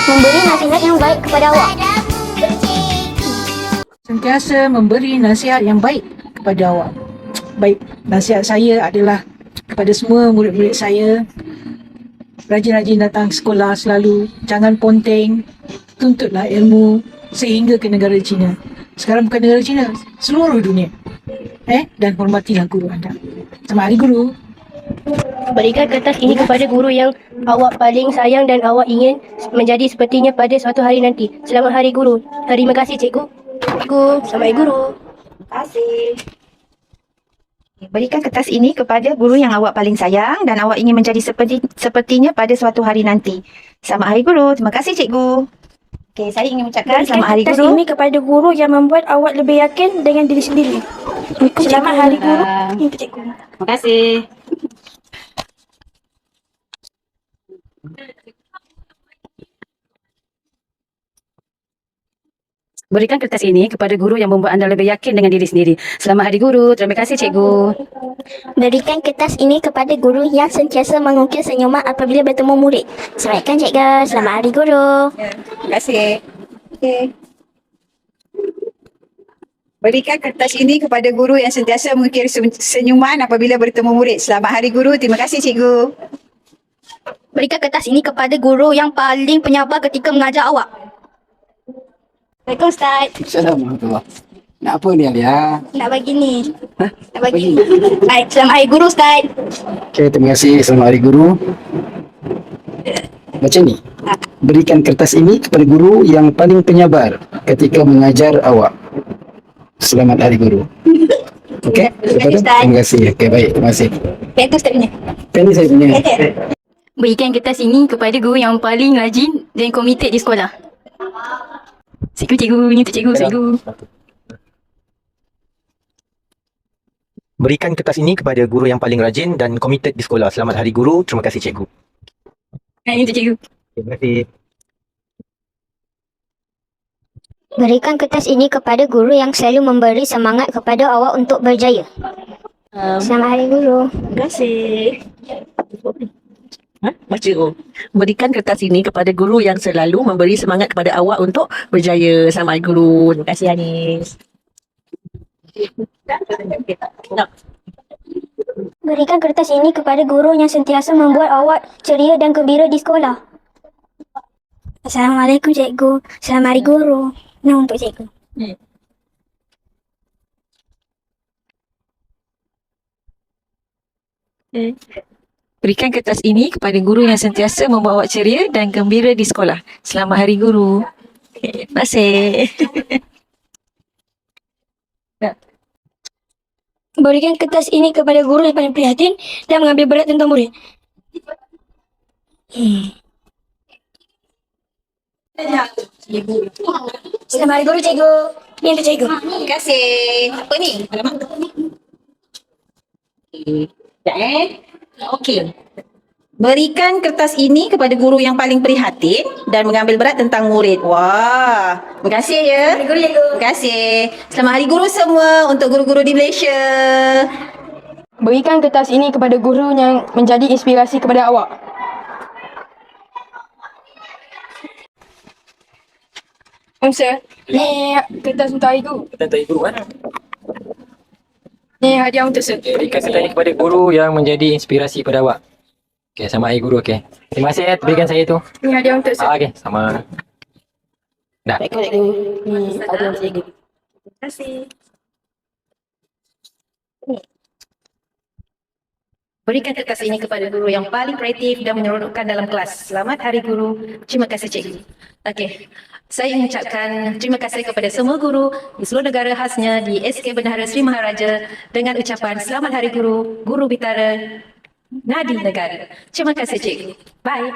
memberi nasihat yang baik kepada awak. Sentiasa memberi nasihat yang baik kepada awak. Baik, nasihat saya adalah kepada semua murid-murid saya, rajin-rajin datang sekolah selalu, jangan ponteng, tuntutlah ilmu sehingga ke negara China. Sekarang bukan negara China, seluruh dunia. Dan hormatilah guru anda. Selamat Hari Guru. Berikan kertas ini kepada guru yang awak paling sayang dan awak ingin menjadi sepertinya pada suatu hari nanti. Selamat Hari Guru. Terima kasih cikgu. Cikgu, selamat Hari Guru. Terima kasih. Berikan kertas ini kepada guru yang awak paling sayang dan awak ingin menjadi sepertinya pada suatu hari nanti. Selamat Hari Guru. Terima kasih cikgu. Okey, saya ingin mengucapkan selamat Hari kertas Guru. ini kepada guru yang membuat awak lebih yakin dengan diri sendiri. Selamat Hari Guru. Untuk cikgu. Terima kasih. Berikan kertas ini kepada guru yang membuat anda lebih yakin dengan diri sendiri. Selamat Hari Guru. Terima kasih cikgu. Berikan kertas ini kepada guru yang sentiasa mengukir senyuman apabila bertemu murid. Sampaikan cikgu. Selamat Hari Guru. Terima kasih. Okey. Berikan kertas ini kepada guru yang sentiasa mengukir senyuman apabila bertemu murid. Selamat Hari Guru. Terima kasih cikgu. Berikan kertas ini kepada guru yang paling penyabar ketika mengajar awak. Assalamualaikum Ustaz. Assalamualaikum. Nak apa ni Alia? Nak bagi ni. Nak bagi. Baik, selamat Hari Guru Ustaz. Okay, terima kasih. Selamat Hari Guru. Macam ni. Berikan kertas ini kepada guru yang paling penyabar ketika mengajar awak. Selamat Hari Guru. Okey? Terima kasih. Okey, baik. Terima kasih. Pen tu Ustaz punya. Pen ni saya punya. Berikan kertas ini kepada guru yang paling rajin dan komited di sekolah. Cikgu, ini untuk cikgu. Berikan kertas ini kepada guru yang paling rajin dan komited di sekolah. Selamat Hari Guru. Terima kasih cikgu. Ini untuk cikgu. Terima kasih. Berikan kertas ini kepada guru yang selalu memberi semangat kepada awak untuk berjaya. Selamat Hari Guru. Terima kasih. Berikan kertas ini kepada guru yang selalu memberi semangat kepada awak untuk berjaya. Selamat Hari Guru. Terima kasih Anis. Berikan kertas ini kepada guru yang sentiasa membuat awak ceria dan gembira di sekolah. Assalamualaikum cikgu. Selamat Hari Guru. Nah, untuk cikgu. Berikan kertas ini kepada guru yang sentiasa membawa awak ceria dan gembira di sekolah. Selamat Hari Guru. Terima kasih. Berikan kertas ini kepada guru yang paling prihatin dan mengambil berat tentang murid. Selamat Hari Guru cikgu. Ini untuk cikgu. Terima kasih. Apa ni? Alamak. Okey. Berikan kertas ini kepada guru yang paling prihatin dan mengambil berat tentang murid. Wah, terima kasih ya. Terima kasih. Selamat Hari Guru semua untuk guru-guru di Malaysia. Berikan kertas ini kepada guru yang menjadi inspirasi kepada awak. Sir, ni kertas untuk Hari Guru. Kertas Hari Guru kan? Ni hadiah untuk Sir. Berikan kertas ini kepada guru yang menjadi inspirasi pada awak. Okey, selamat Hari Guru. Okey. Terima kasih berikan saya tu. Ni hadiah untuk Sir. Okey, sama. Dah. Ni hadiah untuk cikgu. Terima kasih. Berikan kertas ini kepada guru yang paling kreatif dan menyeronokkan dalam kelas. Selamat Hari Guru. Terima kasih cikgu. Okey. Saya mengucapkan terima kasih kepada semua guru di seluruh negara khasnya di SK Bendahara Sri Maharaja dengan ucapan Selamat Hari Guru, Guru Bitara Nadi Negara. Terima kasih cikgu. Bye.